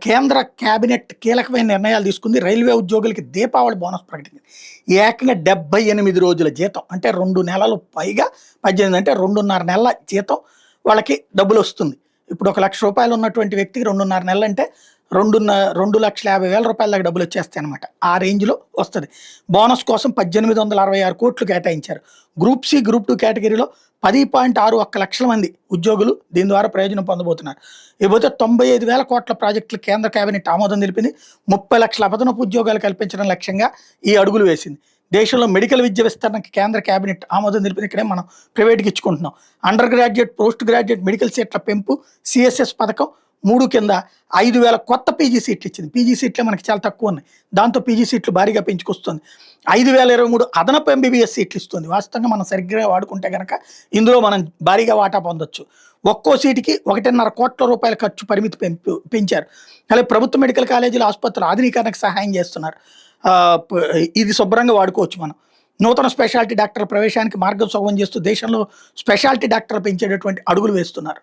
కేంద్ర కేబినెట్ కీలకమైన నిర్ణయాలు తీసుకుంది. రైల్వే ఉద్యోగులకి దీపావళి బోనస్ ప్రకటించింది. ఏకంగా 78 రోజుల జీతం అంటే 2 నెలలు పైగా 18 అంటే 2.5 నెలల జీతం వాళ్ళకి డబ్బులొస్తుంది. ఇప్పుడు ఒక ₹1,00,000 ఉన్నటువంటి వ్యక్తికి 2.5 నెలలు అంటే 2,50,000 రూపాయల దాకా డబ్బులొచ్చేస్తాయి అనమాట. ఆ రేంజ్‌లో వస్తది. బోనస్ కోసం 1,866 కోట్లు కేటాయించారు. గ్రూప్ సి, గ్రూప్ 2 కేటగిరీలో 10.61 లక్షల మంది ఉద్యోగులు దీని ద్వారా ప్రయోజనం పొందబోతున్నారు. ఇకపోతే 95,000 కోట్ల ప్రాజెక్టులు కేంద్ర కేబినెట్ ఆమోదం తెలిపింది. 30 లక్షల అదనపు ఉద్యోగాలు కల్పించడం లక్ష్యంగా ఈ అడుగులు వేసింది. దేశంలో మెడికల్ విద్య విస్తరణకి కేంద్ర కేబినెట్ ఆమోదం తెలిపింది. ఇక్కడే మనం ప్రైవేట్‌కి ఇచ్చుకుంటున్నాం. Undergraduate, post graduate medical సీట్ల పెంపు, సిఎస్ఎస్ పథకం 3 కింద 5,000 కొత్త పీజీ సీట్లు ఇచ్చింది. పీజీ సీట్లే మనకి చాలా తక్కువ ఉన్నాయి. దాంతో పీజీ సీట్లు భారీగా పెంచుకొస్తుంది. 5,023 అదనపు ఎంబీబీఎస్ సీట్లు ఇస్తుంది. వాస్తవంగా మనం సరిగ్గా వాడుకుంటే గనక ఇందులో మనం భారీగా వాటా పొందొచ్చు. ఒక్కో సీటుకి 1.5 కోట్ల రూపాయల ఖర్చు పరిమితి పెంచారు. అలాగే ప్రభుత్వ మెడికల్ కాలేజీలు, ఆసుపత్రుల ఆధునీకరణకు సహాయం చేస్తున్నారు. ఇది శుభ్రంగా వాడుకోవచ్చు మనం. నూతన స్పెషాలిటీ డాక్టర్ల ప్రవేశానికి మార్గం సుగమం చేస్తూ దేశంలో స్పెషాలిటీ డాక్టర్లు పెంచేటటువంటి అడుగులు వేస్తున్నారు.